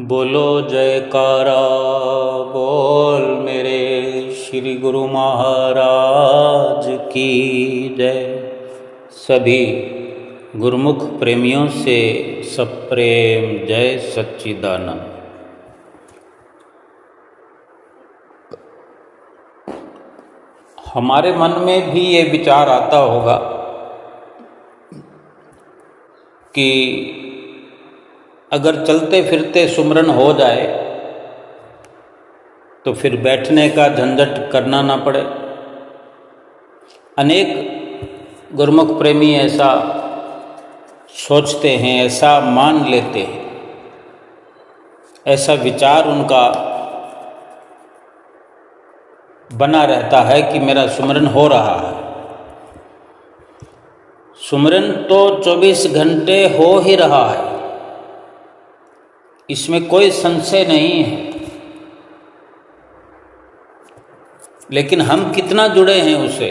बोलो जयकारा बोल मेरे श्री गुरु महाराज की जय। सभी गुरुमुख प्रेमियों से सप्रेम जय सच्चिदानंद। हमारे मन में भी ये विचार आता होगा कि अगर चलते फिरते सुमरन हो जाए तो फिर बैठने का झंझट करना ना पड़े। अनेक गुरुमुख प्रेमी ऐसा सोचते हैं, ऐसा मान लेते हैं, ऐसा विचार उनका बना रहता है कि मेरा सुमरन हो रहा है। सुमरन तो 24 घंटे हो ही रहा है, इसमें कोई संशय नहीं है। लेकिन हम कितना जुड़े हैं उससे,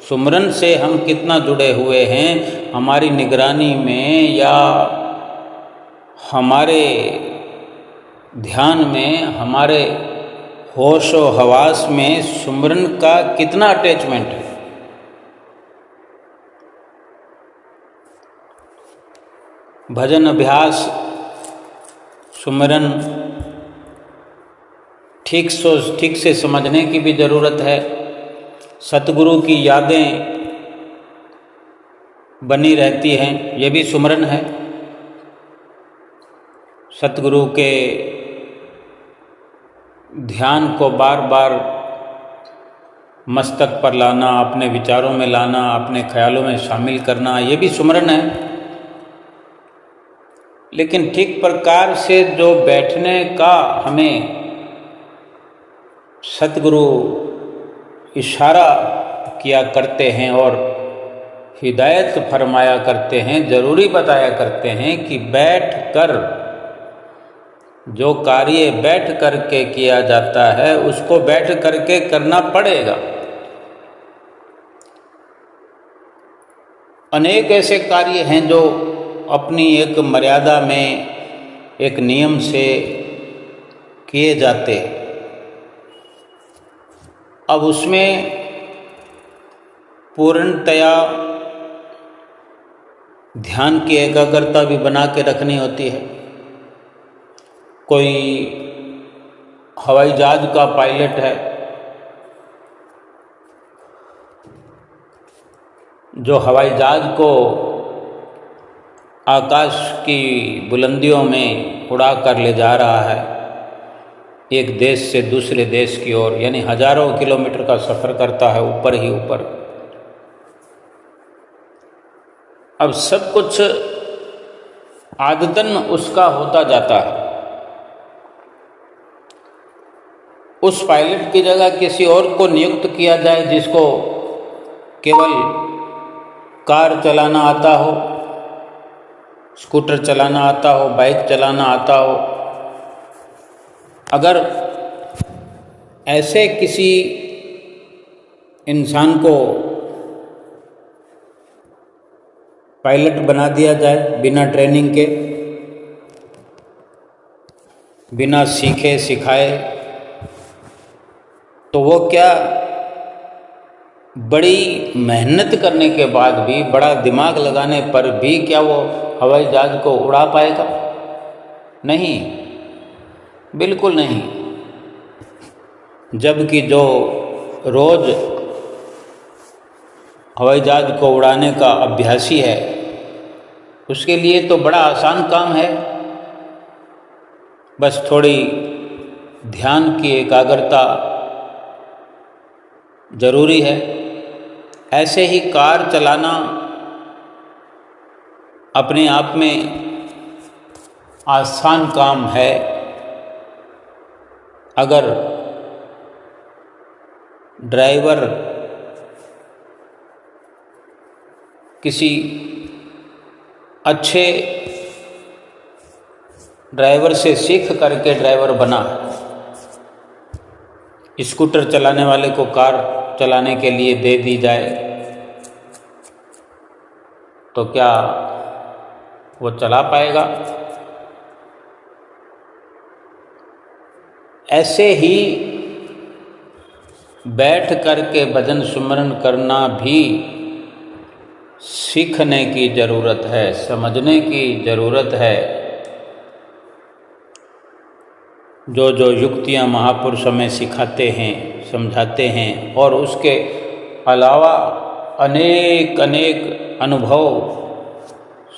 सुमरन से हम कितना जुड़े हुए हैं, हमारी निगरानी में या हमारे ध्यान में, हमारे होश व हवास में सुमरन का कितना अटैचमेंट है। भजन अभ्यास सुमरन ठीक से समझने की भी ज़रूरत है। सतगुरु की यादें बनी रहती हैं, ये भी सुमरन है। सतगुरु के ध्यान को बार बार मस्तक पर लाना, अपने विचारों में लाना, अपने ख्यालों में शामिल करना, ये भी सुमरन है। लेकिन ठीक प्रकार से जो बैठने का हमें सतगुरु इशारा किया करते हैं और हिदायत फरमाया करते हैं, ज़रूरी बताया करते हैं कि बैठ कर जो कार्य बैठ करके किया जाता है उसको बैठ करके करना पड़ेगा। अनेक ऐसे कार्य हैं जो अपनी एक मर्यादा में, एक नियम से किए जाते, अब उसमें पूर्णतया ध्यान की एकाग्रता भी बना के रखनी होती है। कोई हवाई जहाज का पायलट है जो हवाई जहाज को आकाश की बुलंदियों में उड़ा कर ले जा रहा है, एक देश से दूसरे देश की ओर, यानी हजारों किलोमीटर का सफ़र करता है ऊपर ही ऊपर। अब सब कुछ आदतन उसका होता जाता है। उस पायलट की जगह किसी और को नियुक्त किया जाए जिसको केवल कार चलाना आता हो, स्कूटर चलाना आता हो, बाइक चलाना आता हो। अगर ऐसे किसी इंसान को पायलट बना दिया जाए बिना ट्रेनिंग के, बिना सीखे सिखाए, तो वो क्या बड़ी मेहनत करने के बाद भी, बड़ा दिमाग लगाने पर भी क्या वो हवाई जहाज को उड़ा पाएगा? नहीं, बिल्कुल नहीं। जबकि जो रोज़ हवाई जहाज को उड़ाने का अभ्यासी है उसके लिए तो बड़ा आसान काम है, बस थोड़ी ध्यान की एकाग्रता ज़रूरी है। ऐसे ही कार चलाना अपने आप में आसान काम है अगर ड्राइवर किसी अच्छे ड्राइवर से सीख करके ड्राइवर बना। स्कूटर चलाने वाले को कार चलाने के लिए दे दी जाए तो क्या वो चला पाएगा? ऐसे ही बैठ कर के भजन सुमरन करना भी सीखने की ज़रूरत है, समझने की ज़रूरत है। जो जो युक्तियाँ महापुरुष हमें सिखाते हैं, समझाते हैं, और उसके अलावा अनेक अनेक अनुभव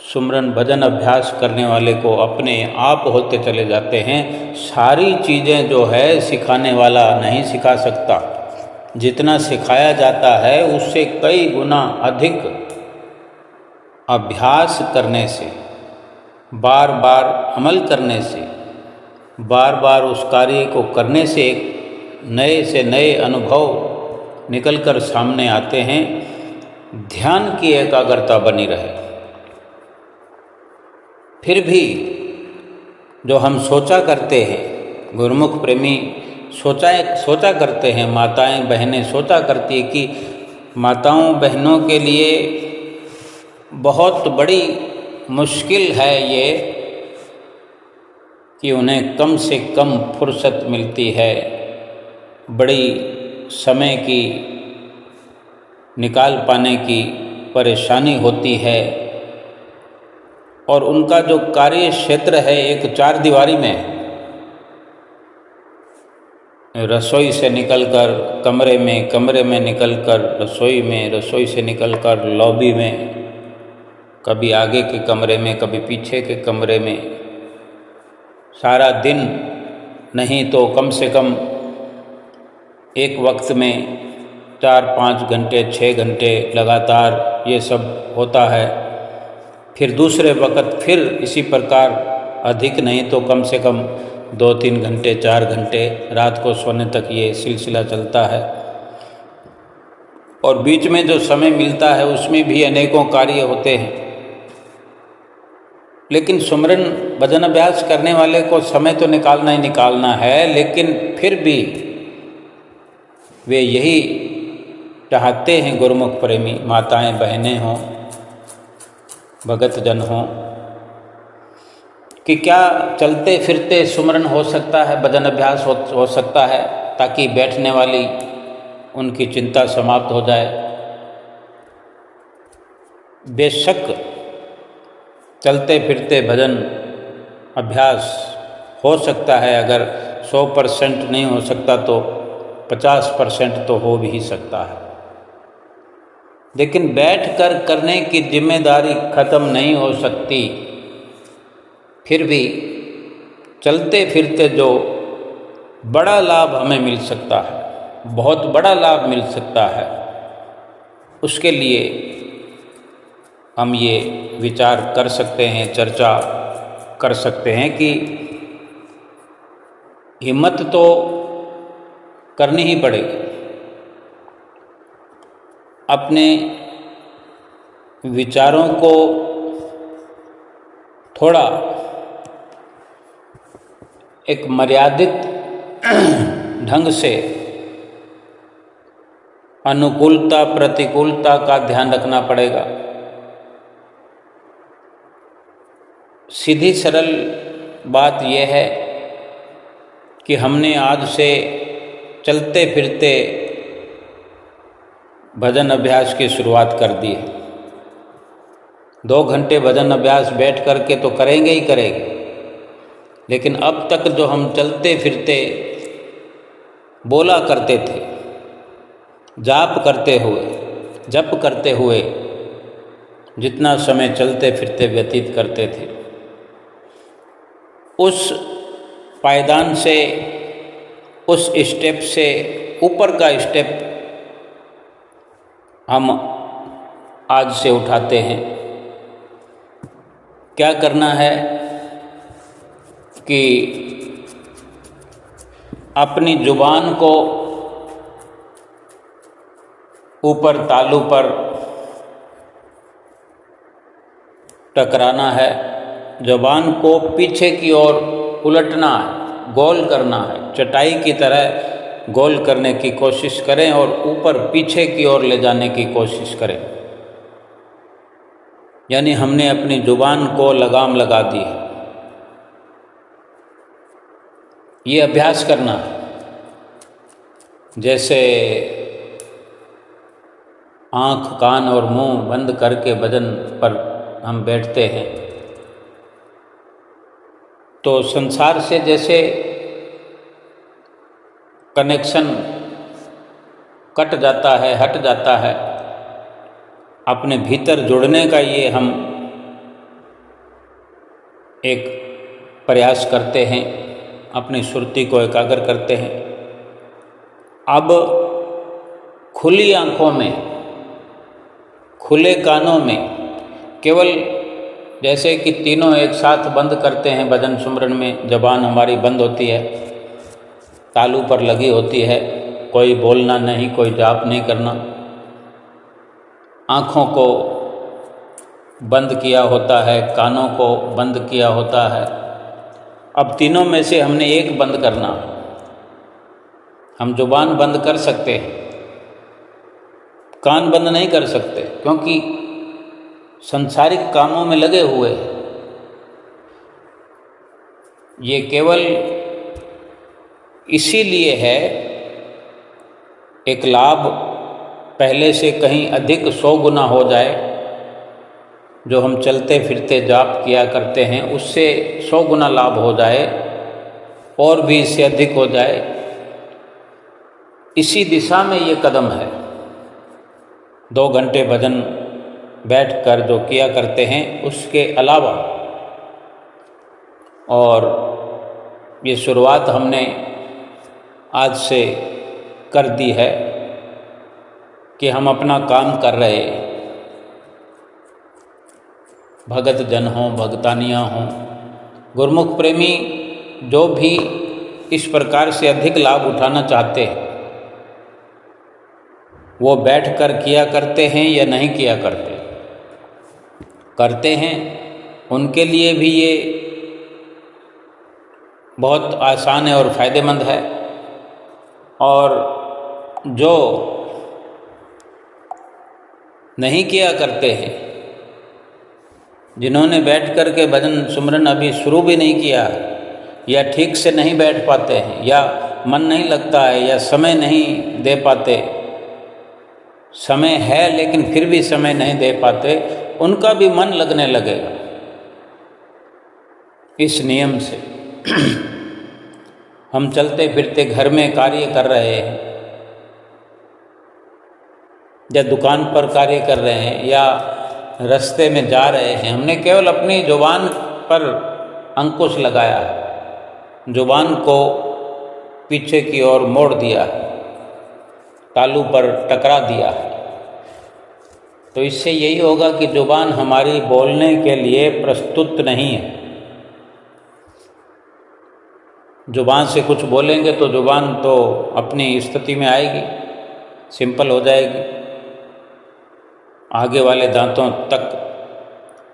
सुमरन भजन अभ्यास करने वाले को अपने आप होते चले जाते हैं। सारी चीज़ें जो है सिखाने वाला नहीं सिखा सकता। जितना सिखाया जाता है उससे कई गुना अधिक अभ्यास करने से, बार बार अमल करने से, बार बार उस कार्य को करने से नए से नए अनुभव निकलकर सामने आते हैं। ध्यान की एकाग्रता बनी रहे। फिर भी जो हम सोचा करते हैं, गुरुमुख प्रेमी सोचा करते हैं, माताएं बहनें सोचा करती है कि माताओं बहनों के लिए बहुत बड़ी मुश्किल है ये कि उन्हें कम से कम फुर्सत मिलती है, बड़ी समय की निकाल पाने की परेशानी होती है, और उनका जो कार्य क्षेत्र है एक चार दीवारी में है। रसोई से निकलकर कमरे में, कमरे में निकलकर रसोई में, रसोई से निकलकर लॉबी में, कभी आगे के कमरे में, कभी पीछे के कमरे में, सारा दिन नहीं तो कम से कम एक वक्त में 4-5 घंटे 6 घंटे लगातार ये सब होता है। फिर दूसरे वक़्त फिर इसी प्रकार अधिक नहीं तो कम से कम 2-3 घंटे 4 घंटे रात को सोने तक ये सिलसिला चलता है। और बीच में जो समय मिलता है उसमें भी अनेकों कार्य होते हैं। लेकिन सुमरन भजन अभ्यास करने वाले को समय तो निकालना ही निकालना है, लेकिन फिर भी वे यही चाहते हैं, गुरुमुख प्रेमी माताएं बहनें हों, भगत जन हों, कि क्या चलते फिरते सुमरन हो सकता है, भजन अभ्यास हो सकता है, ताकि बैठने वाली उनकी चिंता समाप्त हो जाए। बेशक चलते फिरते भजन अभ्यास हो सकता है, अगर 100% नहीं हो सकता तो 50% तो हो भी सकता है। लेकिन बैठकर करने की जिम्मेदारी खत्म नहीं हो सकती। फिर भी चलते फिरते जो बड़ा लाभ हमें मिल सकता है, बहुत बड़ा लाभ मिल सकता है, उसके लिए हम ये विचार कर सकते हैं, चर्चा कर सकते हैं कि हिम्मत तो करनी ही पड़ेगी। अपने विचारों को थोड़ा एक मर्यादित ढंग से अनुकूलता प्रतिकूलता का ध्यान रखना पड़ेगा। सीधी सरल बात यह है कि हमने आज से चलते फिरते भजन अभ्यास की शुरुआत कर दी है। 2 घंटे भजन अभ्यास बैठ करके तो करेंगे ही करेंगे, लेकिन अब तक जो हम चलते फिरते बोला करते थे, जाप करते हुए जितना समय चलते फिरते व्यतीत करते थे, उस पायदान से, उस स्टेप से ऊपर का स्टेप हम आज से उठाते हैं। क्या करना है कि अपनी जुबान को ऊपर तालू पर टकराना है, जुबान को पीछे की ओर उलटना है, गोल करना है, चटाई की तरह गोल करने की कोशिश करें और ऊपर पीछे की ओर ले जाने की कोशिश करें। यानी हमने अपनी जुबान को लगाम लगा दी है। ये अभ्यास करना, जैसे आँख कान और मुंह बंद करके भजन पर हम बैठते हैं तो संसार से जैसे कनेक्शन कट जाता है, हट जाता है, अपने भीतर जुड़ने का ये हम एक प्रयास करते हैं, अपनी सुरती को एकाग्र करते हैं। अब खुली आँखों में, खुले कानों में, केवल जैसे कि तीनों एक साथ बंद करते हैं भजन सुमरन में, जबान हमारी बंद होती है, तालू पर लगी होती है, कोई बोलना नहीं, कोई जाप नहीं करना, आँखों को बंद किया होता है, कानों को बंद किया होता है। अब तीनों में से हमने एक बंद करना। हम जुबान बंद कर सकते हैं, कान बंद नहीं कर सकते, क्योंकि संसारिक कामों में लगे हुए हैं। ये केवल इसीलिए है, एक लाभ पहले से कहीं अधिक 100 गुना हो जाए, जो हम चलते फिरते जाप किया करते हैं उससे 100 गुना लाभ हो जाए, और भी इससे अधिक हो जाए, इसी दिशा में ये कदम है। 2 घंटे भजन बैठकर जो किया करते हैं उसके अलावा, और ये शुरुआत हमने आज से कर दी है कि हम अपना काम कर रहे हैं। भगत जन हों, भगतानियाँ हों, गुरमुख प्रेमी जो भी इस प्रकार से अधिक लाभ उठाना चाहते हैं, वो बैठकर किया करते हैं या नहीं किया करते? करते हैं, उनके लिए भी ये बहुत आसान है और फ़ायदेमंद है। और जो नहीं किया करते हैं, जिन्होंने बैठ कर के भजन सुमरन अभी शुरू भी नहीं किया, या ठीक से नहीं बैठ पाते हैं, या मन नहीं लगता है, या समय नहीं दे पाते, समय है लेकिन फिर भी समय नहीं दे पाते, उनका भी मन लगने लगेगा इस नियम से। हम चलते फिरते घर में कार्य कर रहे हैं, या दुकान पर कार्य कर रहे हैं, या रास्ते में जा रहे हैं, हमने केवल अपनी जुबान पर अंकुश लगाया है, जुबान को पीछे की ओर मोड़ दिया है, तालू पर टकरा दिया है। तो इससे यही होगा कि जुबान हमारी बोलने के लिए प्रस्तुत नहीं है। जुबान से कुछ बोलेंगे तो जुबान तो अपनी स्थिति में आएगी, सिंपल हो जाएगी, आगे वाले दांतों तक,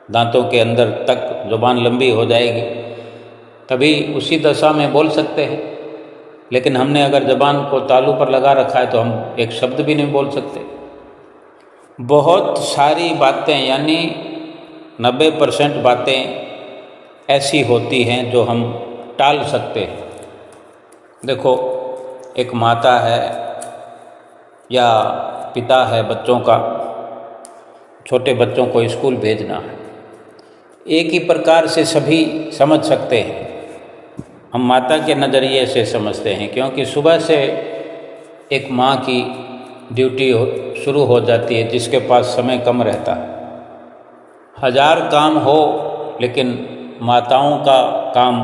दांतों के अंदर तक जुबान लंबी हो जाएगी, तभी उसी दशा में बोल सकते हैं। लेकिन हमने अगर जुबान को तालू पर लगा रखा है तो हम एक शब्द भी नहीं बोल सकते। बहुत सारी बातें, यानी 90% बातें ऐसी होती हैं जो हम टाल सकते हैं। देखो, एक माता है या पिता है, बच्चों का, छोटे बच्चों को स्कूल भेजना है, एक ही प्रकार से सभी समझ सकते हैं। हम माता के नज़रिए से समझते हैं, क्योंकि सुबह से एक माँ की ड्यूटी शुरू हो जाती है, जिसके पास समय कम रहता है। 1000 काम हो, लेकिन माताओं का काम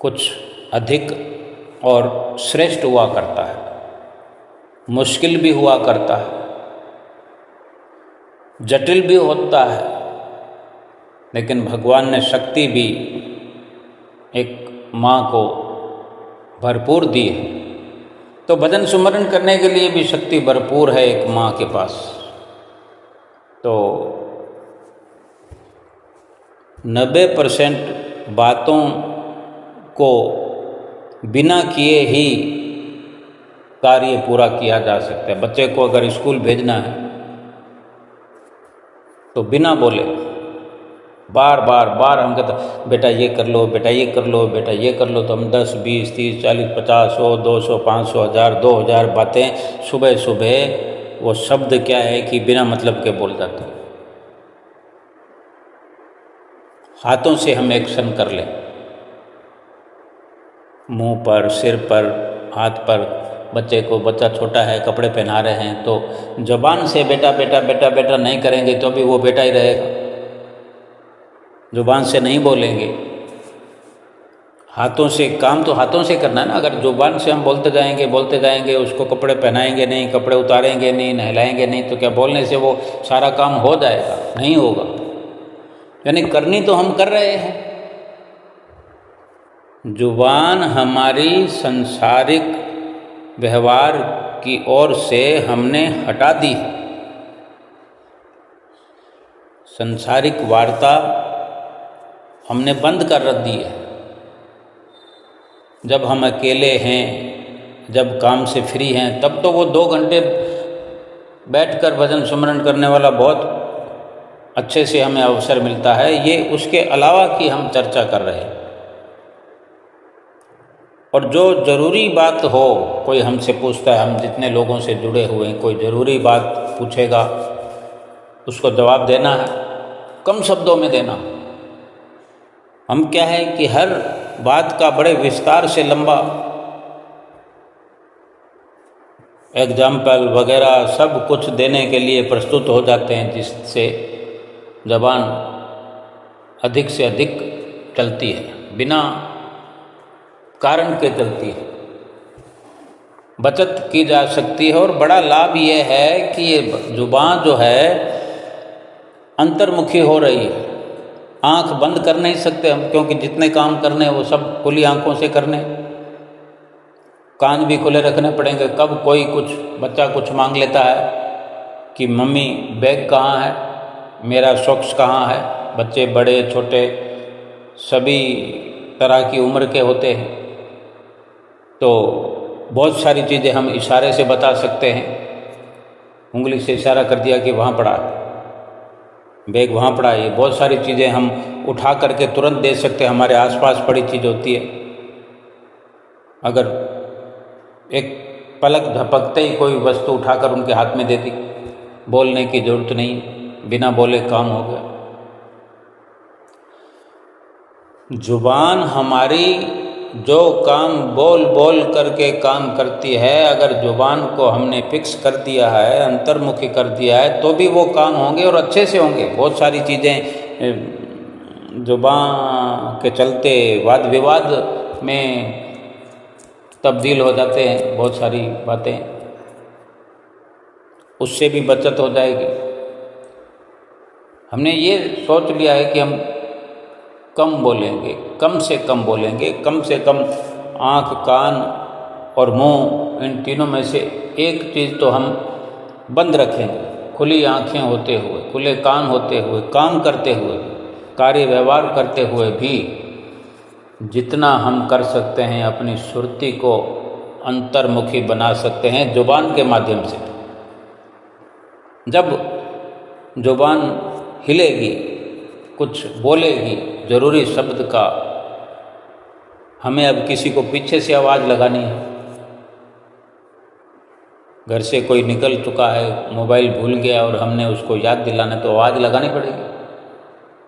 कुछ अधिक और श्रेष्ठ हुआ करता है, मुश्किल भी हुआ करता है, जटिल भी होता है, लेकिन भगवान ने शक्ति भी एक माँ को भरपूर दी है। तो भजन सुमरन करने के लिए भी शक्ति भरपूर है एक माँ के पास। तो 90% बातों को बिना किए ही कार्य पूरा किया जा सकता है। बच्चे को अगर स्कूल भेजना है तो बिना बोले बार बार बार हम कहते बेटा ये कर लो, बेटा ये कर लो, बेटा ये कर लो, तो हम 10, 20, 30, 40, 50, 100, 200, 500, 1000, 2000 बातें सुबह सुबह वो शब्द क्या है कि बिना मतलब के बोल जाते हैं। हाथों से हम एक्शन कर लें, मुंह पर, सिर पर, हाथ पर, बच्चे को, बच्चा छोटा है कपड़े पहना रहे हैं तो ज़ुबान से बेटा बेटा बेटा बेटा नहीं करेंगे तो भी वो बेटा ही रहेगा, ज़ुबान से नहीं बोलेंगे। हाथों से, काम तो हाथों से करना है ना। अगर ज़ुबान से हम बोलते जाएंगे, उसको कपड़े पहनाएंगे नहीं, कपड़े उतारेंगे नहीं, नहलाएंगे नहीं, तो क्या बोलने से वो सारा काम हो जाएगा? नहीं होगा। यानी करनी तो हम कर रहे हैं। ज़ुबान हमारी संसारिक व्यवहार की ओर से हमने हटा दी है। संसारिक वार्ता हमने बंद कर रख दी है। जब हम अकेले हैं, जब काम से फ्री हैं, तब तो वो 2 घंटे बैठकर भजन सुमरन करने वाला बहुत अच्छे से हमें अवसर मिलता है। ये उसके अलावा की हम चर्चा कर रहे हैं। और जो ज़रूरी बात हो, कोई हमसे पूछता है, हम जितने लोगों से जुड़े हुए हैं, कोई ज़रूरी बात पूछेगा, उसको जवाब देना है, कम शब्दों में देना। हम क्या है कि हर बात का बड़े विस्तार से लंबा एग्जाम्पल वगैरह सब कुछ देने के लिए प्रस्तुत हो जाते हैं, जिससे ज़बान अधिक से अधिक चलती है, बिना कारण के चलती है, बचत की जा सकती है। और बड़ा लाभ ये है कि ये ज़ुबान जो है अंतर्मुखी हो रही है। आँख बंद कर नहीं सकते हम, क्योंकि जितने काम करने हैं वो सब खुली आँखों से करने। कान भी खुले रखने पड़ेंगे। कब कोई कुछ, बच्चा कुछ मांग लेता है कि मम्मी बैग कहाँ है, मेरा सॉक्स कहाँ है। बच्चे बड़े छोटे सभी तरह की उम्र के होते हैं, तो बहुत सारी चीज़ें हम इशारे से बता सकते हैं। उंगली से इशारा कर दिया कि वहाँ पड़ा है, बैग वहाँ पड़ा है। ये बहुत सारी चीज़ें हम उठा करके तुरंत दे सकते हैं। हमारे आसपास पड़ी चीज़ होती है, अगर एक पलक झपकते ही कोई वस्तु उठाकर उनके हाथ में दे दी, बोलने की ज़रूरत नहीं, बिना बोले काम हो गया। ज़ुबान हमारी जो काम बोल बोल करके काम करती है, अगर ज़ुबान को हमने फिक्स कर दिया है, अंतर्मुखी कर दिया है, तो भी वो काम होंगे और अच्छे से होंगे। बहुत सारी चीज़ें ज़ुबान के चलते वाद विवाद में तब्दील हो जाते हैं, बहुत सारी बातें, उससे भी बचत हो जाएगी। हमने ये सोच लिया है कि हम कम बोलेंगे, कम से कम बोलेंगे, कम से कम आँख, कान और मुंह, इन तीनों में से एक चीज़ तो हम बंद रखेंगे। खुली आँखें होते हुए, खुले कान होते हुए, काम करते हुए, कार्य व्यवहार करते हुए भी जितना हम कर सकते हैं अपनी सुरती को अंतर्मुखी बना सकते हैं ज़ुबान के माध्यम से। जब ज़ुबान हिलेगी, कुछ बोलेगी ज़रूरी शब्द का, हमें अब किसी को पीछे से आवाज़ लगानी है। घर से कोई निकल चुका है, मोबाइल भूल गया और हमने उसको याद दिलाना, तो आवाज़ लगानी पड़ेगी।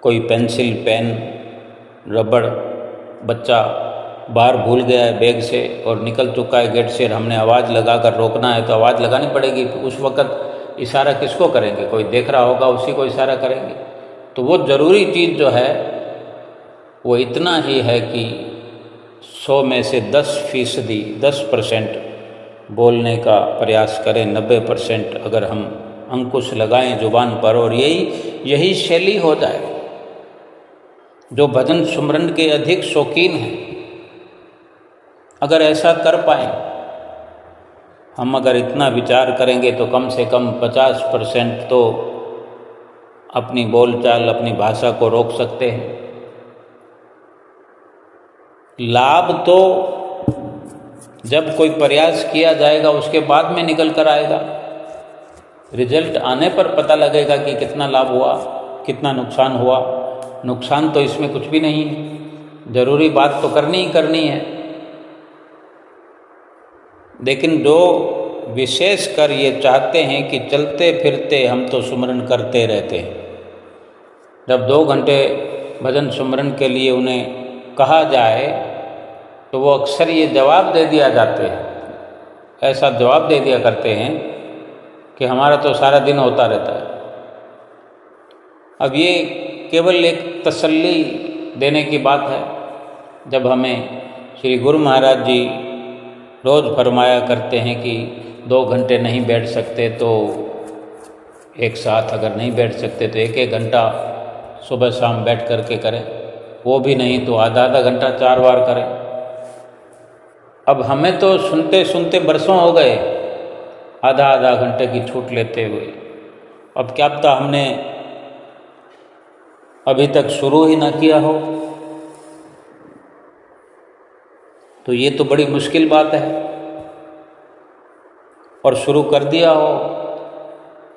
कोई पेंसिल, पेन, रबड़ बच्चा बाहर भूल गया है बैग से और निकल चुका है गेट से, हमने आवाज़ लगा कर रोकना है, तो आवाज़ लगानी पड़ेगी। उस वक़्त इशारा किसको करेंगे? कोई देख रहा होगा, उसी को इशारा करेंगे। तो वो ज़रूरी चीज़ जो है वो इतना ही है कि 100 में से 10% 10% बोलने का प्रयास करें, 90% अगर हम अंकुश लगाएं ज़ुबान पर, और यही शैली हो जाए। जो भजन सुमरन के अधिक शौकीन हैं, अगर ऐसा कर पाएँ, हम अगर इतना विचार करेंगे तो कम से कम 50% तो अपनी बोलचाल, अपनी भाषा को रोक सकते हैं। लाभ तो जब कोई प्रयास किया जाएगा उसके बाद में निकल कर आएगा। रिजल्ट आने पर पता लगेगा कि कितना लाभ हुआ, कितना नुकसान हुआ। नुकसान तो इसमें कुछ भी नहीं है, ज़रूरी बात तो करनी ही करनी है। लेकिन जो विशेष कर ये चाहते हैं कि चलते फिरते हम तो सुमरन करते रहते हैं। जब 2 घंटे भजन सुमरन के लिए उन्हें कहा जाए तो वो अक्सर ये जवाब दे दिया जाते हैं, ऐसा जवाब दे दिया करते हैं कि हमारा तो सारा दिन होता रहता है। अब ये केवल एक तसल्ली देने की बात है। जब हमें श्री गुरु महाराज जी रोज़ फरमाया करते हैं कि 2 घंटे नहीं बैठ सकते तो एक साथ अगर नहीं बैठ सकते तो 1-1 घंटा सुबह शाम बैठ करके करें, वो भी नहीं तो आधा घंटा 4 बार करें। अब हमें तो सुनते सुनते बरसों हो गए आधा घंटे की छूट लेते हुए। अब क्या पता हमने अभी तक शुरू ही ना किया हो, तो ये तो बड़ी मुश्किल बात है। और शुरू कर दिया हो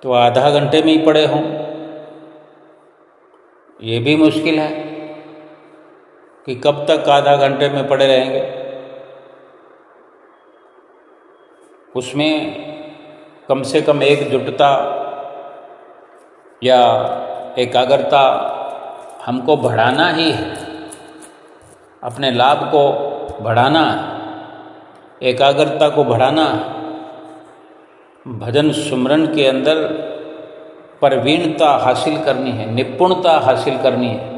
तो आधा घंटे में ही पड़े हों, ये भी मुश्किल है कि कब तक आधा घंटे में पड़े रहेंगे। उसमें कम से कम एकजुटता या एकाग्रता हमको बढ़ाना ही है, अपने लाभ को बढ़ाना, एकाग्रता को बढ़ाना, भजन सुमरन के अंदर प्रवीणता हासिल करनी है, निपुणता हासिल करनी है।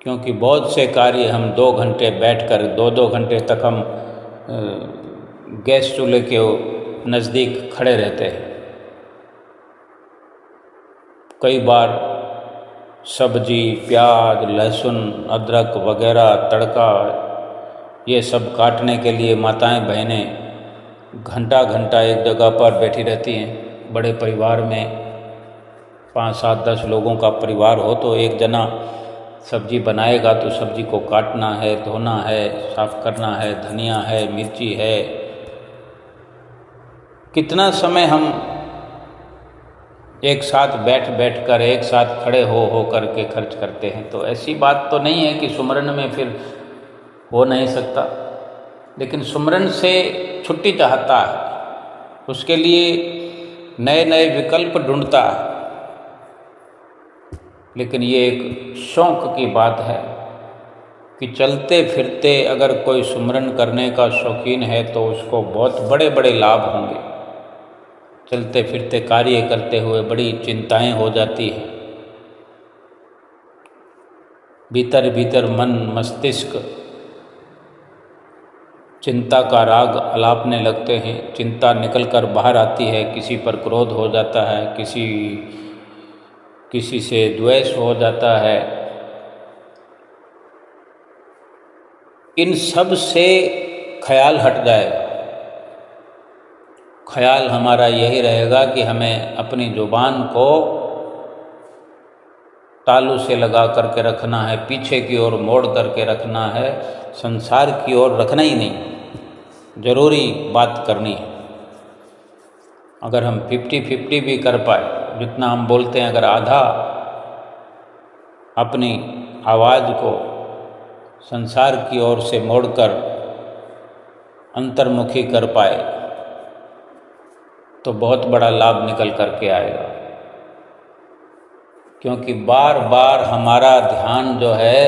क्योंकि बहुत से कार्य हम 2 घंटे बैठकर 2-2 घंटे तक हम गैस चूल्हे के नज़दीक खड़े रहते हैं। कई बार सब्जी, प्याज, लहसुन, अदरक वगैरह तड़का ये सब काटने के लिए माताएं बहनें घंटा घंटा एक जगह पर बैठी रहती हैं। बड़े परिवार में 5, 7, 10 लोगों का परिवार हो तो एक जना सब्जी बनाएगा तो सब्जी को काटना है, धोना है, साफ करना है, धनिया है, मिर्ची है। कितना समय हम एक साथ बैठ कर एक साथ खड़े हो करके खर्च करते हैं। तो ऐसी बात तो नहीं है कि सुमरन में फिर हो नहीं सकता, लेकिन सुमरन से छुट्टी चाहता है, उसके लिए नए नए विकल्प ढूंढता है। लेकिन ये एक शौक की बात है कि चलते फिरते अगर कोई सुमरन करने का शौकीन है तो उसको बहुत बड़े बड़े लाभ होंगे। चलते फिरते कार्य करते हुए बड़ी चिंताएं हो जाती हैं, भीतर भीतर मन मस्तिष्क चिंता का राग अलापने लगते हैं, चिंता निकल कर बाहर आती है, किसी पर क्रोध हो जाता है, किसी से द्वेष हो जाता है। इन सब से ख्याल हट जाएगा। ख्याल हमारा यही रहेगा कि हमें अपनी जुबान को तालू से लगा करके रखना है, पीछे की ओर मोड़ करके रखना है, संसार की ओर रखना ही नहीं, ज़रूरी बात करनी है। अगर हम 50-50 भी कर पाए, जितना हम बोलते हैं, अगर आधा अपनी आवाज़ को संसार की ओर से मोड़कर अंतर्मुखी कर पाए तो बहुत बड़ा लाभ निकल करके आएगा। क्योंकि बार बार हमारा ध्यान जो है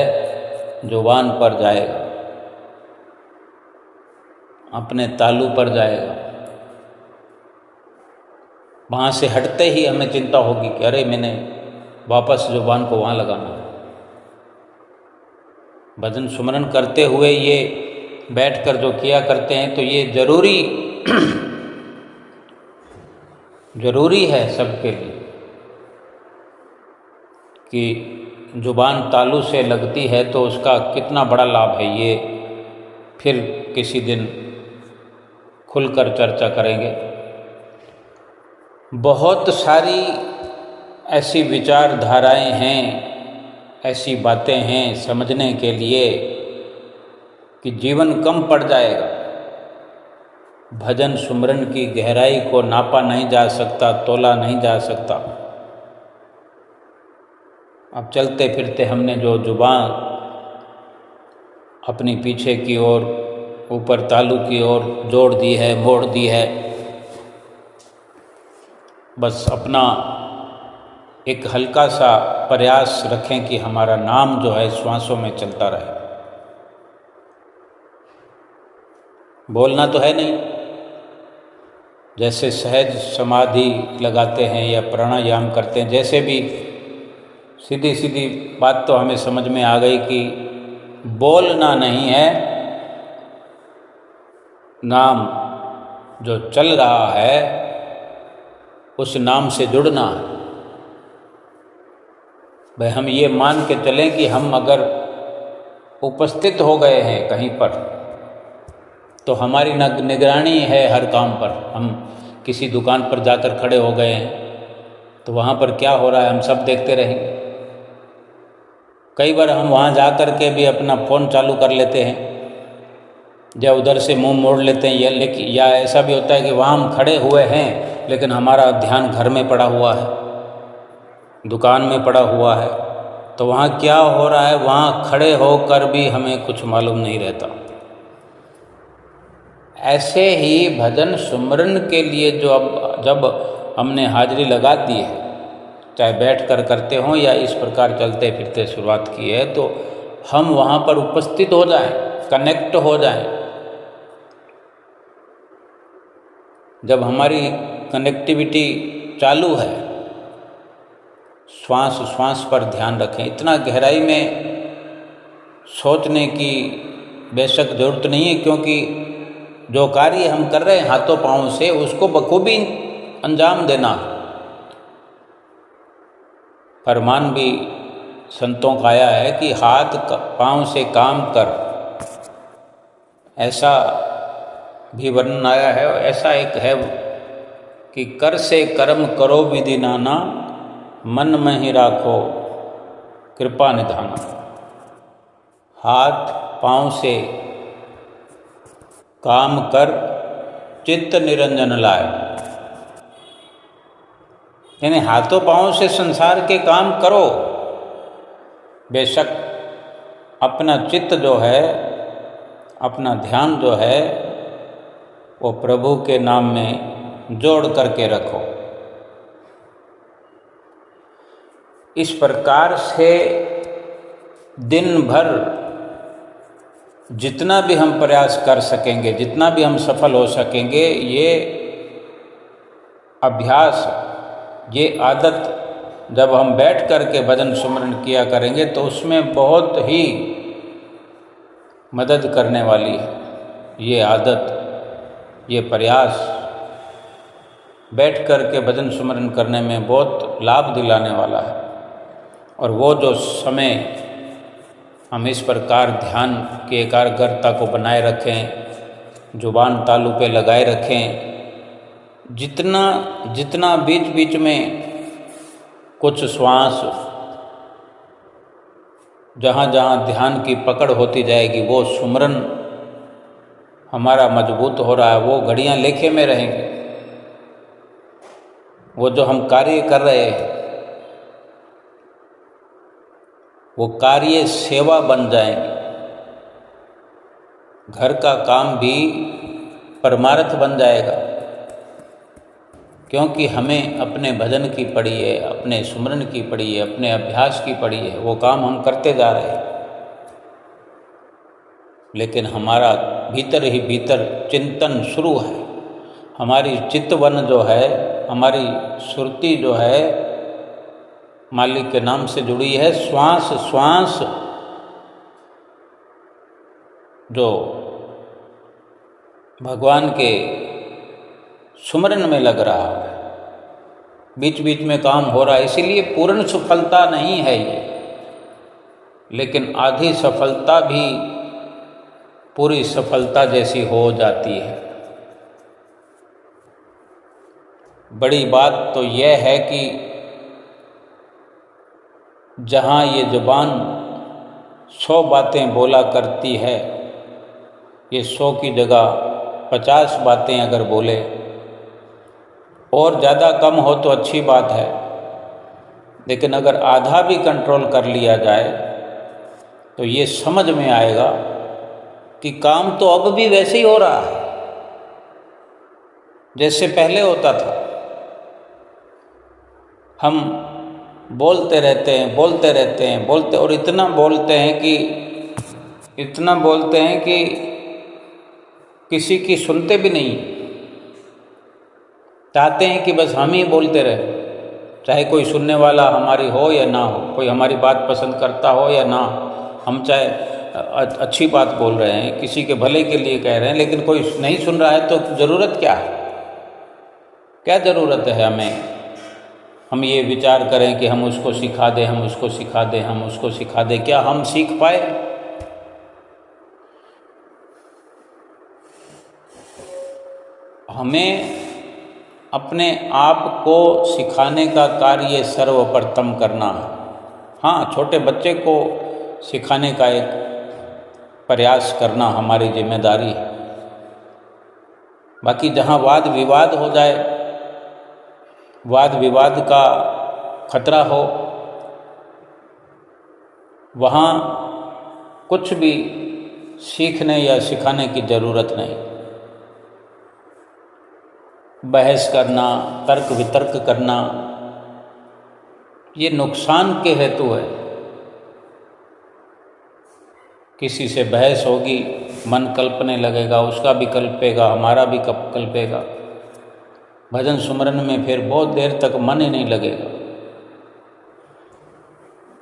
जुबान पर जाएगा, अपने तालू पर जाएगा। वहाँ से हटते ही हमें चिंता होगी कि अरे मैंने वापस जुबान को वहाँ लगाना है। भजन सुमरन करते हुए ये बैठकर जो किया करते हैं तो ये ज़रूरी है सबके लिए कि जुबान तालू से लगती है तो उसका कितना बड़ा लाभ है। ये फिर किसी दिन खुलकर चर्चा करेंगे। बहुत सारी ऐसी विचारधाराएं हैं, ऐसी बातें हैं समझने के लिए कि जीवन कम पड़ जाएगा। भजन सुमरन की गहराई को नापा नहीं जा सकता, तोला नहीं जा सकता। अब चलते फिरते हमने जो जुबान अपनी पीछे की ओर, ऊपर तालू की ओर जोड़ दी है, मोड़ दी है, बस अपना एक हल्का सा प्रयास रखें कि हमारा नाम जो है श्वासों में चलता रहे। बोलना तो है नहीं, जैसे सहज समाधि लगाते हैं या प्राणायाम करते हैं, जैसे भी सीधी सीधी बात तो हमें समझ में आ गई कि बोलना नहीं है, नाम जो चल रहा है उस नाम से जुड़ना है। भाई हम ये मान के चलें कि हम अगर उपस्थित हो गए हैं कहीं पर तो हमारी निगरानी है हर काम पर। हम किसी दुकान पर जाकर खड़े हो गए हैं तो वहाँ पर क्या हो रहा है हम सब देखते रहेंगे। कई बार हम वहाँ जा कर के भी अपना फ़ोन चालू कर लेते हैं या उधर से मुंह मोड़ लेते हैं, या ऐसा भी होता है कि वहाँ हम खड़े हुए हैं लेकिन हमारा ध्यान घर में पड़ा हुआ है, दुकान में पड़ा हुआ है, तो वहाँ क्या हो रहा है वहाँ खड़े होकर भी हमें कुछ मालूम नहीं रहता। ऐसे ही भजन सुमरन के लिए जो अब जब हमने हाजिरी लगा दी है, चाहे बैठ कर करते हों या इस प्रकार चलते फिरते शुरुआत की है, तो हम वहाँ पर उपस्थित हो जाएं, कनेक्ट हो जाएं। जब हमारी कनेक्टिविटी चालू है, श्वास श्वास पर ध्यान रखें। इतना गहराई में सोचने की बेशक ज़रूरत नहीं है, क्योंकि जो कार्य हम कर रहे हैं हाथों पाँव से उसको बखूबी अंजाम देना। फरमान भी संतों का आया है कि हाथ पाँव से काम कर, ऐसा भी वर्णन आया है। ऐसा एक है कि कर से कर्म करो विधि नाना, मन में ही राखो कृपा निधाना। हाथ पाँव से काम कर चित्त निरंजन लाए, यानी हाथों पाँव से संसार के काम करो, बेशक अपना चित्त जो है, अपना ध्यान जो है वो प्रभु के नाम में जोड़ करके रखो। इस प्रकार से दिन भर जितना भी हम प्रयास कर सकेंगे, जितना भी हम सफल हो सकेंगे, ये अभ्यास, ये आदत जब हम बैठ कर के भजन सुमरन किया करेंगे तो उसमें बहुत ही मदद करने वाली है। ये आदत, ये प्रयास बैठ कर के भजन सुमरन करने में बहुत लाभ दिलाने वाला है। और वो जो समय हम इस प्रकार ध्यान की एकाग्रता को बनाए रखें, जुबान तालू पे लगाए रखें, जितना जितना बीच बीच में कुछ श्वास जहाँ जहाँ ध्यान की पकड़ होती जाएगी, वो सुमरन हमारा मजबूत हो रहा है, वो घड़ियाँ लेखे में रहेंगे। वो जो हम कार्य कर रहे हैं वो कार्य सेवा बन जाएंगे। घर का काम भी परमार्थ बन जाएगा, क्योंकि हमें अपने भजन की पड़ी है, अपने सुमरन की पड़ी है, अपने अभ्यास की पड़ी है। वो काम हम करते जा रहे हैं, लेकिन हमारा भीतर ही भीतर चिंतन शुरू है। हमारी चित्तवन जो है, हमारी सुरती जो है मालिक के नाम से जुड़ी है। श्वास श्वास जो भगवान के सुमरन में लग रहा है, बीच बीच में काम हो रहा है। इसीलिए पूर्ण सफलता नहीं है ये, लेकिन आधी सफलता भी पूरी सफलता जैसी हो जाती है। बड़ी बात तो यह है कि जहाँ ये ज़ुबान 100 बातें बोला करती है, ये 100 की जगह 50 बातें अगर बोले, और ज़्यादा कम हो तो अच्छी बात है, लेकिन अगर आधा भी कंट्रोल कर लिया जाए तो ये समझ में आएगा कि काम तो अब भी वैसे ही हो रहा है जैसे पहले होता था। हम बोलते रहते हैं और इतना बोलते हैं कि किसी की सुनते भी नहीं, चाहते हैं कि बस हम ही बोलते रहे, चाहे कोई सुनने वाला हमारी हो या ना हो, कोई हमारी बात पसंद करता हो या ना। हम चाहे अच्छी बात बोल रहे हैं, किसी के भले के लिए कह रहे हैं, लेकिन कोई नहीं सुन रहा है तो ज़रूरत क्या है? क्या ज़रूरत है हमें? हम ये विचार करें कि हम उसको सिखा दें, हम उसको सिखा दें, हम उसको सिखा दें। क्या हम सीख पाए? हमें अपने आप को सिखाने का कार्य सर्वप्रथम करना है। हाँ, छोटे बच्चे को सिखाने का एक प्रयास करना हमारी जिम्मेदारी है। बाकी जहाँ वाद विवाद हो जाए, वाद विवाद का खतरा हो, वहाँ कुछ भी सीखने या सिखाने की ज़रूरत नहीं। बहस करना, तर्क वितर्क करना, ये नुकसान के हेतु है। किसी से बहस होगी, मन कल्पने लगेगा, उसका भी कल्पेगा, हमारा भी कल्पेगा। भजन सुमरन में फिर बहुत देर तक मन ही नहीं लगेगा।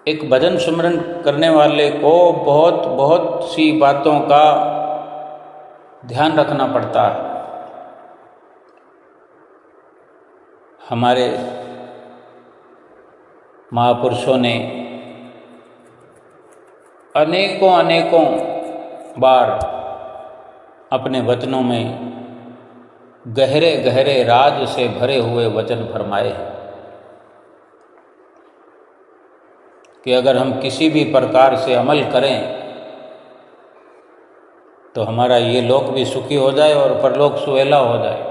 एक भजन सुमरन करने वाले को बहुत सी बातों का ध्यान रखना पड़ता है। हमारे महापुरुषों ने अनेकों बार अपने वचनों में गहरे राज से भरे हुए वचन फरमाए हैं कि अगर हम किसी भी प्रकार से अमल करें तो हमारा ये लोक भी सुखी हो जाए और परलोक सुहेला हो जाए।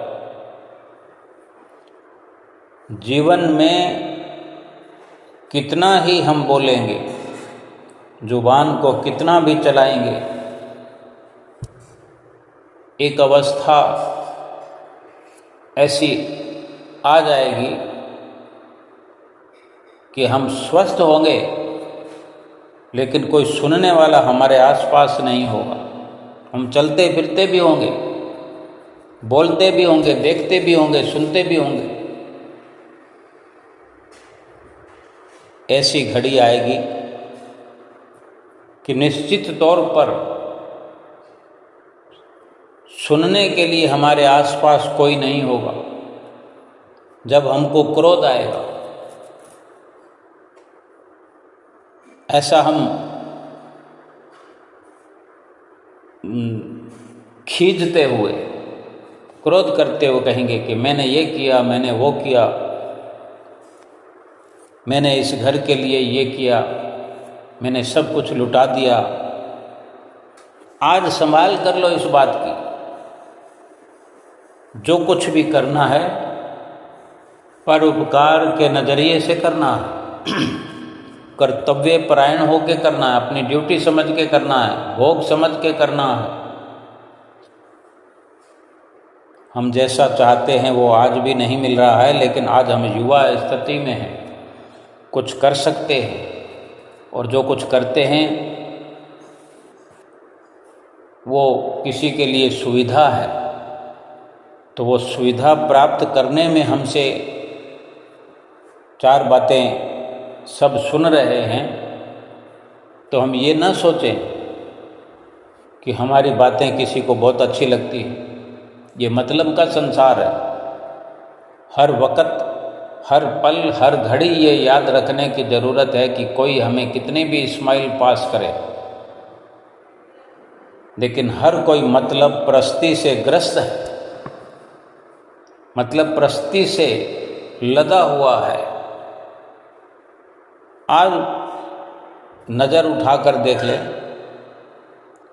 जीवन में कितना ही हम बोलेंगे, जुबान को कितना भी चलाएंगे, एक अवस्था ऐसी आ जाएगी कि हम स्वस्थ होंगे लेकिन कोई सुनने वाला हमारे आसपास नहीं होगा। हम चलते फिरते भी होंगे, बोलते भी होंगे, देखते भी होंगे, सुनते भी होंगे। ऐसी घड़ी आएगी कि निश्चित तौर पर सुनने के लिए हमारे आसपास कोई नहीं होगा। जब हमको क्रोध आएगा, ऐसा हम खींचते हुए, क्रोध करते हुए कहेंगे कि मैंने ये किया, मैंने वो किया, मैंने इस घर के लिए ये किया, मैंने सब कुछ लुटा दिया। आज संभाल कर लो इस बात की। जो कुछ भी करना है परोपकार के नज़रिए से करना है, कर्तव्य परायण होकर करना है, अपनी ड्यूटी समझ के करना है, भोग समझ के करना है। हम जैसा चाहते हैं वो आज भी नहीं मिल रहा है, लेकिन आज हम युवा स्थिति में हैं, कुछ कर सकते हैं, और जो कुछ करते हैं वो किसी के लिए सुविधा है। तो वो सुविधा प्राप्त करने में हमसे चार बातें सब सुन रहे हैं, तो हम ये ना सोचें कि हमारी बातें किसी को बहुत अच्छी लगती हैं। ये मतलब का संसार है। हर वक्त, हर पल, हर घड़ी ये याद रखने की ज़रूरत है कि कोई हमें कितने भी स्माइल पास करे, लेकिन हर कोई मतलब प्रस्ती से ग्रस्त है, मतलब प्रस्ती से लदा हुआ है। आज नज़र उठाकर देख लें,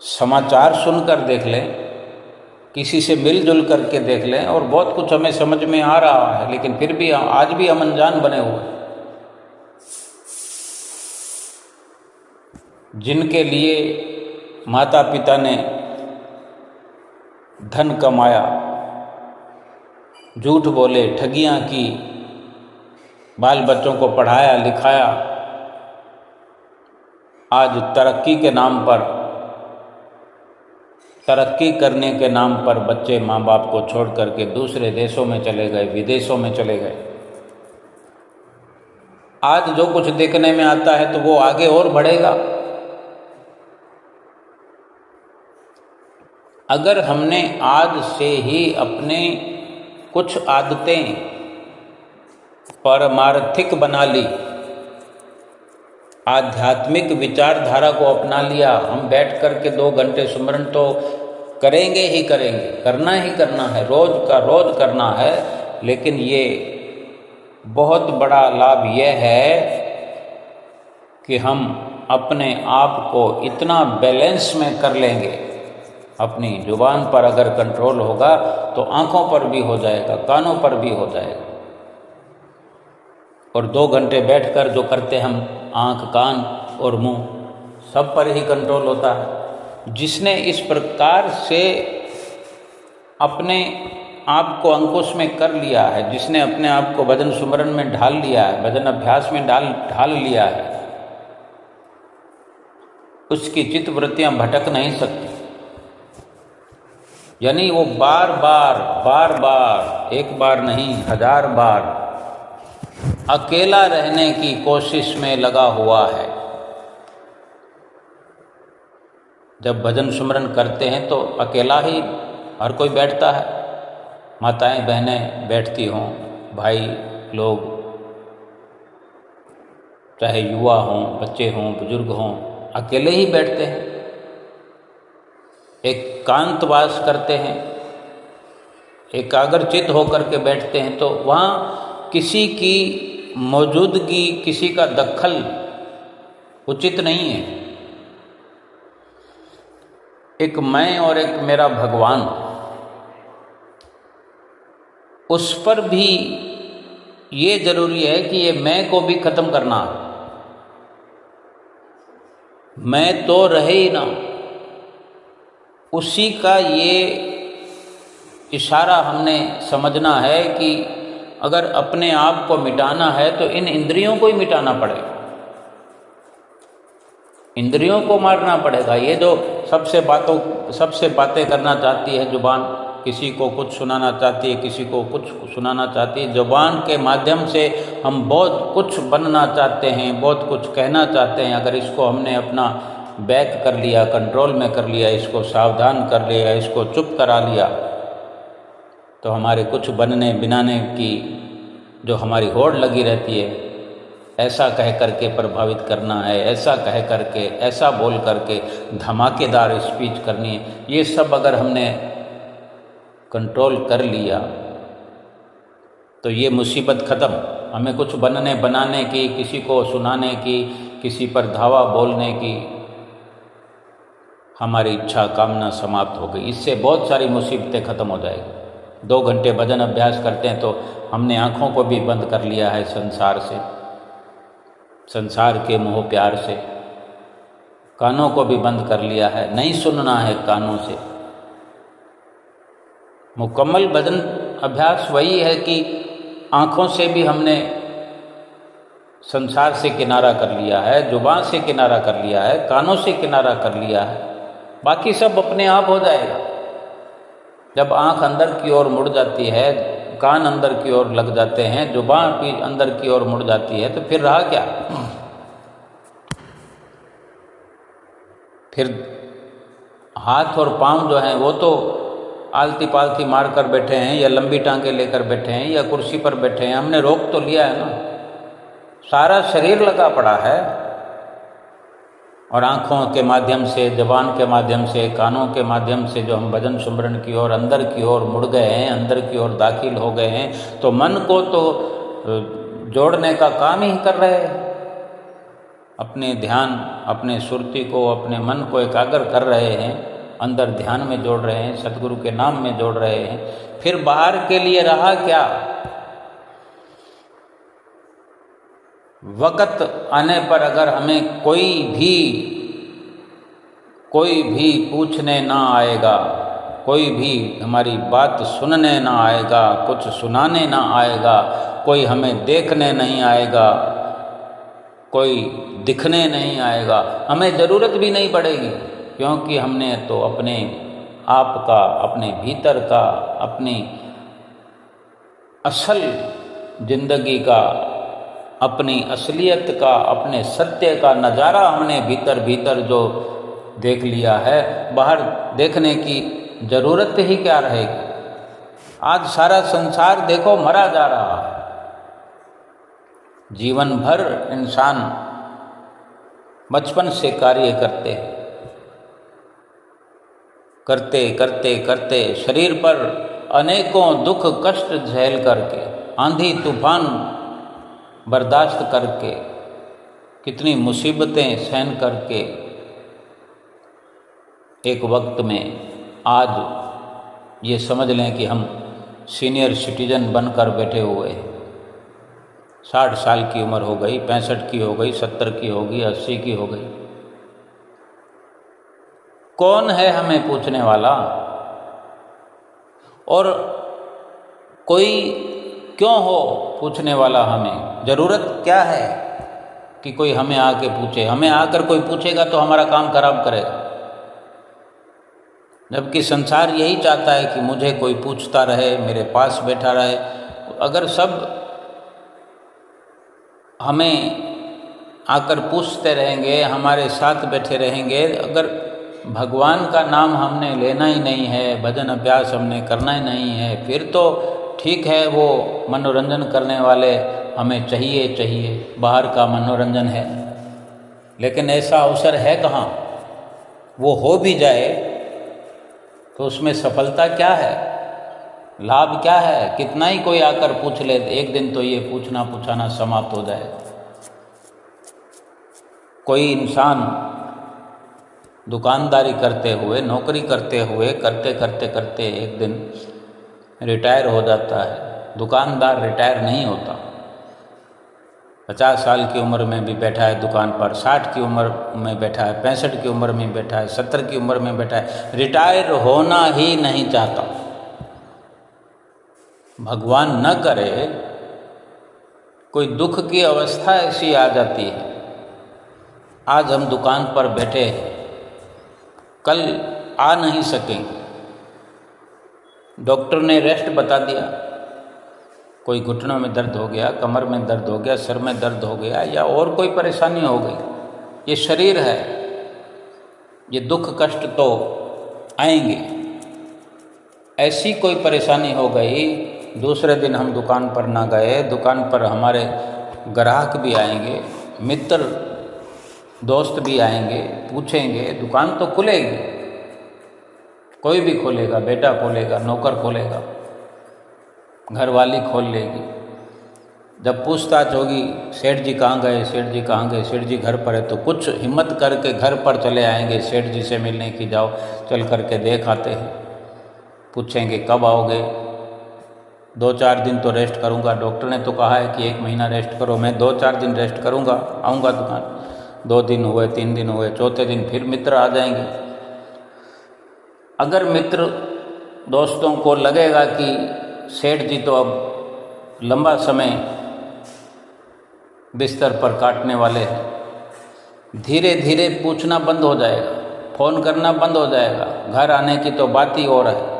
समाचार सुनकर देख लें, किसी से मिलजुल करके देख लें, और बहुत कुछ हमें समझ में आ रहा है, लेकिन फिर भी आज भी हम अनजान बने हुए हैं। जिनके लिए माता पिता ने धन कमाया, झूठ बोले, ठगियां की, बाल बच्चों को पढ़ाया लिखाया, आज तरक्की के नाम पर, तरक्की करने के नाम पर बच्चे माँ बाप को छोड़ करके दूसरे देशों में चले गए, विदेशों में चले गए। आज जो कुछ देखने में आता है तो वो आगे और बढ़ेगा। अगर हमने आज से ही अपने कुछ आदतें परमार्थिक बना ली, आध्यात्मिक विचारधारा को अपना लिया, हम बैठ करके 2 घंटे सुमरन तो करेंगे ही करेंगे, करना ही करना है, रोज का रोज करना है। लेकिन ये बहुत बड़ा लाभ यह है कि हम अपने आप को इतना बैलेंस में कर लेंगे, अपनी जुबान पर अगर कंट्रोल होगा तो आँखों पर भी हो जाएगा, कानों पर भी हो जाएगा। और 2 घंटे बैठकर जो करते हम आँख, कान और मुंह, सब पर ही कंट्रोल होता है। जिसने इस प्रकार से अपने आप को अंकुश में कर लिया है, जिसने अपने आप को भजन सुमरन में ढाल लिया है, भजन अभ्यास में ढाल लिया है, उसकी चित्त वृत्तियां भटक नहीं सकती। यानी वो बार बार, एक बार नहीं 1000 बार अकेला रहने की कोशिश में लगा हुआ है। जब भजन सुमरन करते हैं तो अकेला ही हर कोई बैठता है, माताएं बहनें बैठती हों, भाई लोग, चाहे युवा हों, बच्चे हों, बुजुर्ग हों, अकेले ही बैठते हैं, एकांतवास करते हैं, एकाग्रचित होकर के बैठते हैं। तो वहाँ किसी की मौजूदगी, किसी का दखल उचित नहीं है। एक मैं और एक मेरा भगवान, उस पर भी ये जरूरी है कि ये मैं को भी खत्म करना। मैं तो रहे ही ना, उसी का ये इशारा हमने समझना है कि अगर अपने आप को मिटाना है तो इन इंद्रियों को ही मिटाना पड़ेगा, इंद्रियों को मारना पड़ेगा। ये जो सबसे बातें करना चाहती है जुबान, किसी को कुछ सुनाना चाहती है, किसी को कुछ सुनाना चाहती है, जुबान के माध्यम से हम बहुत कुछ बनना चाहते हैं, बहुत कुछ कहना चाहते हैं। अगर इसको हमने अपना बैक कर लिया, कंट्रोल में कर लिया, इसको सावधान कर लिया, इसको चुप करा लिया, तो हमारे कुछ बनने बनाने की जो हमारी होड़ लगी रहती है, ऐसा कह करके प्रभावित करना है, ऐसा कह करके, ऐसा बोल करके धमाकेदार स्पीच करनी है, ये सब अगर हमने कंट्रोल कर लिया तो ये मुसीबत ख़त्म। हमें कुछ बनने बनाने की, किसी को सुनाने की, किसी पर धावा बोलने की हमारी इच्छा कामना समाप्त हो गई। इससे बहुत सारी मुसीबतें ख़त्म हो जाएगी। 2 घंटे भजन अभ्यास करते हैं तो हमने आँखों को भी बंद कर लिया है संसार से, संसार के मोह प्यार से, कानों को भी बंद कर लिया है, नहीं सुनना है कानों से। मुकम्मल भजन अभ्यास वही है कि आँखों से भी हमने संसार से किनारा कर लिया है, जुबान से किनारा कर लिया है, कानों से किनारा कर लिया है, बाकी सब अपने आप हो जाएगा। जब आँख अंदर की ओर मुड़ जाती है, कान अंदर की ओर लग जाते हैं, जुबान भी अंदर की ओर मुड़ जाती है, तो फिर रहा क्या? फिर हाथ और पांव जो हैं वो तो आलती पालती मार कर बैठे हैं, या लंबी टांगे लेकर बैठे हैं, या कुर्सी पर बैठे हैं। हमने रोक तो लिया है ना, सारा शरीर लगा पड़ा है। और आँखों के माध्यम से, जुबान के माध्यम से, कानों के माध्यम से जो हम भजन सुमरन की ओर, अंदर की ओर मुड़ गए हैं, अंदर की ओर दाखिल हो गए हैं, तो मन को तो जोड़ने का काम ही कर रहे हैं। अपने ध्यान, अपने सुरती को, अपने मन को एकाग्र कर रहे हैं, अंदर ध्यान में जोड़ रहे हैं, सतगुरु के नाम में जोड़ रहे हैं। फिर बाहर के लिए रहा क्या? वक़्त आने पर अगर हमें कोई भी कोई भी पूछने ना आएगा, कोई भी हमारी बात सुनने ना आएगा, कुछ सुनाने ना आएगा, कोई हमें देखने नहीं आएगा, कोई दिखने नहीं आएगा, हमें ज़रूरत भी नहीं पड़ेगी, क्योंकि हमने तो अपने आप का, अपने भीतर का, अपनी असल ज़िंदगी का, अपनी असलियत का, अपने सत्य का नज़ारा हमने भीतर भीतर जो देख लिया है, बाहर देखने की ज़रूरत ही क्या रहेगी। आज सारा संसार देखो मरा जा रहा है। जीवन भर इंसान बचपन से कार्य करते करते शरीर पर अनेकों दुख कष्ट झेल करके, आंधी तूफान बर्दाश्त करके, कितनी मुसीबतें सहन करके एक वक्त में आज ये समझ लें कि हम सीनियर सिटीजन बनकर बैठे हुए हैं। 60 साल की उम्र हो गई, 65 की हो गई, 70 की होगी, 80 की हो गई। कौन है हमें पूछने वाला? और कोई क्यों हो पूछने वाला? हमें ज़रूरत क्या है कि कोई हमें आके पूछे? हमें आकर कोई पूछेगा तो हमारा काम खराब करेगा, जबकि संसार यही चाहता है कि मुझे कोई पूछता रहे, मेरे पास बैठा रहे। अगर सब हमें आकर पूछते रहेंगे, हमारे साथ बैठे रहेंगे, अगर भगवान का नाम हमने लेना ही नहीं है, भजन अभ्यास हमने करना ही नहीं है, फिर तो ठीक है, वो मनोरंजन करने वाले हमें चाहिए, बाहर का मनोरंजन है, लेकिन ऐसा अवसर है कहाँ? वो हो भी जाए तो उसमें सफलता क्या है, लाभ क्या है? कितना ही कोई आकर पूछ ले, एक दिन तो ये पूछना पुछाना समाप्त हो जाएगा। कोई इंसान दुकानदारी करते हुए, नौकरी करते हुए, करते एक दिन रिटायर हो जाता है। दुकानदार रिटायर नहीं होता। 50 साल की उम्र में भी बैठा है दुकान पर, 60 की उम्र में बैठा है, 65 की उम्र में बैठा है, 70 की उम्र में बैठा है, रिटायर होना ही नहीं चाहता। भगवान न करे कोई दुख की अवस्था ऐसी आ जाती है, आज हम दुकान पर बैठे हैं, कल आ नहीं सकेंगे, डॉक्टर ने रेस्ट बता दिया, कोई घुटनों में दर्द हो गया, कमर में दर्द हो गया, सिर में दर्द हो गया, या और कोई परेशानी हो गई, ये शरीर है, ये दुख कष्ट तो आएंगे। ऐसी कोई परेशानी हो गई, दूसरे दिन हम दुकान पर ना गए, दुकान पर हमारे ग्राहक भी आएंगे, मित्र दोस्त भी आएंगे, पूछेंगे, दुकान तो खुलेगी, कोई भी खोलेगा, बेटा खोलेगा, नौकर खोलेगा, घरवाली खोल लेगी। जब पूछताछ होगी, सेठ जी कहाँ गए, सेठ जी कहाँ गए, सेठ जी घर पर है, तो कुछ हिम्मत करके घर पर चले आएंगे सेठ जी से मिलने की, जाओ चल करके देख आते हैं। पूछेंगे कब आओगे, 2-4 दिन तो रेस्ट करूँगा, डॉक्टर ने तो कहा है कि 1 महीना रेस्ट करो, मैं 2-4 दिन रेस्ट करूँगा, आऊँगा दुकान। 2 दिन हुए, 3 दिन हुए, चौथे दिन फिर मित्र आ जाएंगे। अगर मित्र दोस्तों को लगेगा कि सेठ जी तो अब लंबा समय बिस्तर पर काटने वाले हैं, धीरे धीरे पूछना बंद हो जाएगा, फ़ोन करना बंद हो जाएगा, घर आने की तो बात ही और है।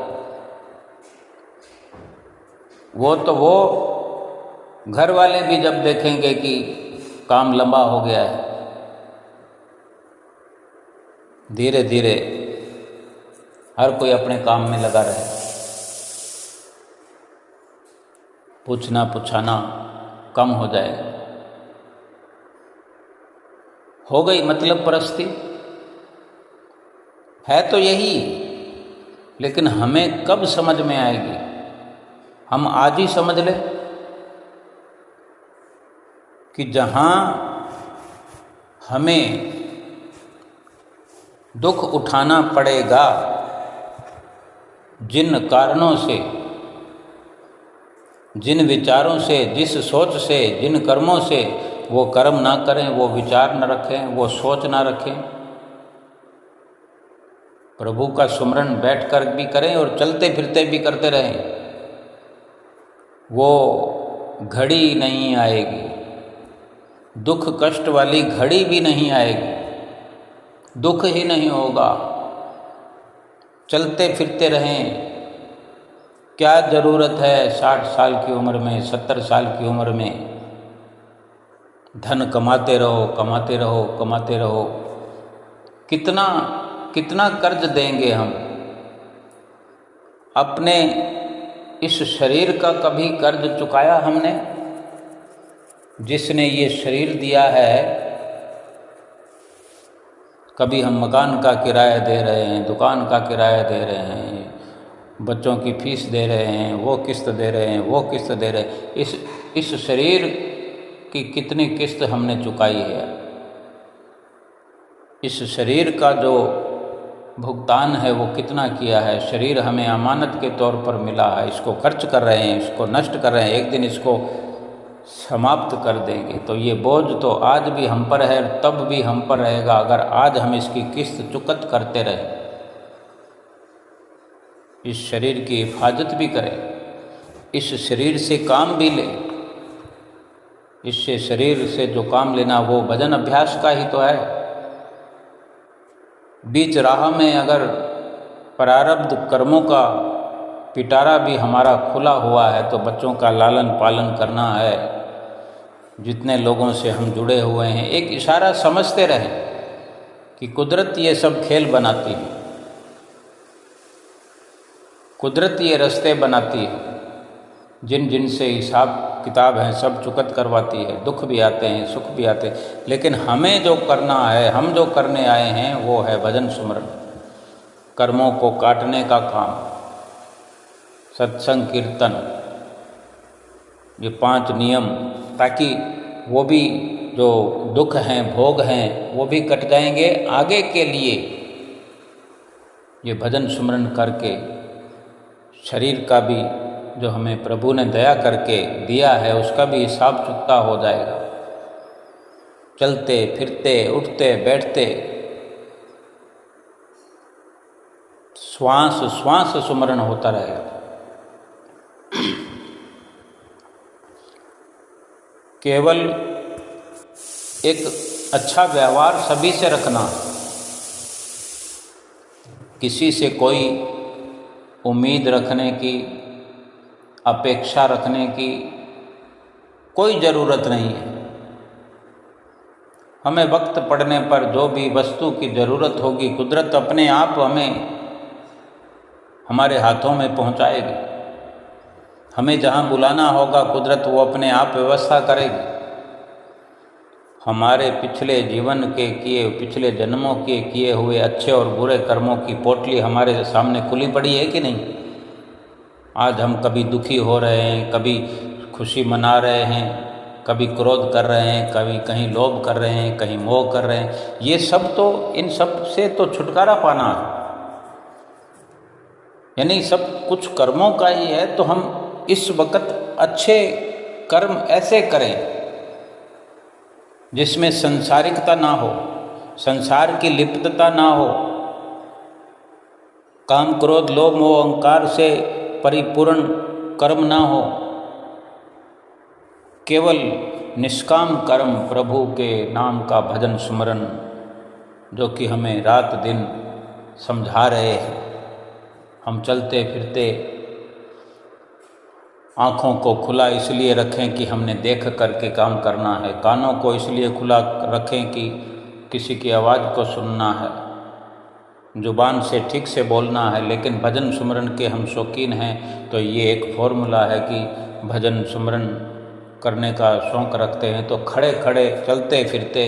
वो घर वाले भी जब देखेंगे कि काम लंबा हो गया है, धीरे धीरे हर कोई अपने काम में लगा रहे, पूछना पुछाना कम हो जाएगा। हो गई मतलब परस्ती, है तो यही, लेकिन हमें कब समझ में आएगी? हम आज ही समझ लें कि जहाँ हमें दुख उठाना पड़ेगा, जिन कारणों से, जिन विचारों से, जिस सोच से, जिन कर्मों से, वो कर्म ना करें, वो विचार न रखें, वो सोच ना रखें, प्रभु का सुमरन बैठकर भी करें और चलते फिरते भी करते रहें। वो घड़ी नहीं आएगी, दुख कष्ट वाली घड़ी भी नहीं आएगी, दुख ही नहीं होगा। चलते फिरते रहें। क्या ज़रूरत है 60 साल की उम्र में, 70 साल की उम्र में धन कमाते रहो, कमाते रहो, कमाते रहो। कितना कितना कर्ज देंगे हम? अपने इस शरीर का कभी कर्ज चुकाया हमने? जिसने ये शरीर दिया है, कभी हम मकान का किराया दे रहे हैं, दुकान का किराया दे रहे हैं, बच्चों की फीस दे रहे हैं, वो किस्त दे रहे हैं, वो किस्त दे रहे हैं। इस शरीर की कितनी किस्त हमने चुकाई है? इस शरीर का जो भुगतान है वो कितना किया है? शरीर हमें अमानत के तौर पर मिला है, इसको खर्च कर रहे हैं, इसको नष्ट कर रहे हैं, एक दिन इसको समाप्त कर देंगे। तो ये बोझ तो आज भी हम पर है, तब भी हम पर रहेगा अगर आज हम इसकी किस्त चुकत करते रहे, इस शरीर की हिफाजत भी करें, इस शरीर से काम भी लें। इससे शरीर से जो काम लेना वो भजन अभ्यास का ही तो है। बीच राह में अगर प्रारब्ध कर्मों का पिटारा भी हमारा खुला हुआ है तो बच्चों का लालन पालन करना है, जितने लोगों से हम जुड़े हुए हैं, एक इशारा समझते रहें कि कुदरत ये सब खेल बनाती है, कुदरत ये रास्ते बनाती है, जिन जिन से हिसाब किताब हैं सब चुकत करवाती है। दुख भी आते हैं, सुख भी आते हैं, लेकिन हमें जो करना है, हम जो करने आए हैं वो है भजन सुमरन, कर्मों को काटने का काम, सत्संग कीर्तन, ये 5 नियम, ताकि वो भी जो दुख हैं, भोग हैं, वो भी कट जाएंगे। आगे के लिए ये भजन सुमरन करके शरीर का भी जो हमें प्रभु ने दया करके दिया है उसका भी हिसाब चुकता हो जाएगा। चलते फिरते उठते बैठते श्वास श्वास सुमरन होता रहेगा। केवल एक अच्छा व्यवहार सभी से रखना, किसी से कोई उम्मीद रखने की, अपेक्षा रखने की कोई ज़रूरत नहीं है। हमें वक्त पड़ने पर जो भी वस्तु की ज़रूरत होगी कुदरत अपने आप हमें हमारे हाथों में पहुंचाएगी। हमें जहां बुलाना होगा कुदरत वो अपने आप व्यवस्था करेगी। हमारे पिछले जीवन के किए, पिछले जन्मों के किए हुए अच्छे और बुरे कर्मों की पोटली हमारे सामने खुली पड़ी है कि नहीं? आज हम कभी दुखी हो रहे हैं, कभी खुशी मना रहे हैं, कभी क्रोध कर रहे हैं, कभी कहीं लोभ कर रहे हैं, कहीं मोह कर रहे हैं। ये सब तो, इन सब से तो छुटकारा पाना है, यानी सब कुछ कर्मों का ही है। तो हम इस वक्त अच्छे कर्म ऐसे करें जिसमें संसारिकता ना हो, संसार की लिप्तता ना हो, काम क्रोध लोभ मोह अहंकार से परिपूर्ण कर्म ना हो, केवल निष्काम कर्म, प्रभु के नाम का भजन सुमरन, जो कि हमें रात दिन समझा रहे हैं। हम चलते फिरते आँखों को खुला इसलिए रखें कि हमने देख करके काम करना है, कानों को इसलिए खुला रखें कि किसी की आवाज़ को सुनना है, जुबान से ठीक से बोलना है। लेकिन भजन सुमरन के हम शौकीन हैं तो ये एक फॉर्मूला है कि भजन सुमरन करने का शौक़ रखते हैं तो खड़े खड़े चलते फिरते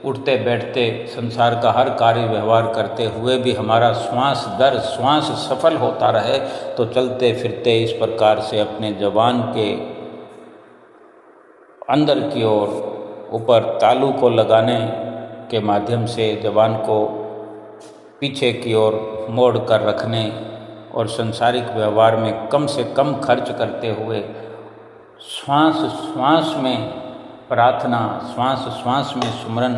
उठते बैठते संसार का हर कार्य व्यवहार करते हुए भी हमारा श्वास दर श्वास सफल होता रहे। तो चलते फिरते इस प्रकार से अपने जबान के अंदर की ओर ऊपर तालू को लगाने के माध्यम से जबान को पीछे की ओर मोड़ कर रखने और संसारिक व्यवहार में कम से कम खर्च करते हुए श्वास श्वास में प्रार्थना, श्वास श्वास में सुमरन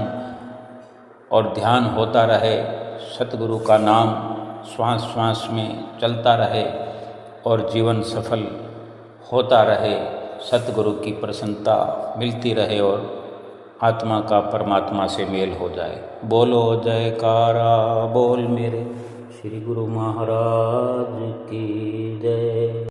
और ध्यान होता रहे, सतगुरु का नाम श्वास श्वास में चलता रहे और जीवन सफल होता रहे, सतगुरु की प्रसन्नता मिलती रहे और आत्मा का परमात्मा से मेल हो जाए। बोलो जयकारा बोल मेरे श्री गुरु महाराज की जय।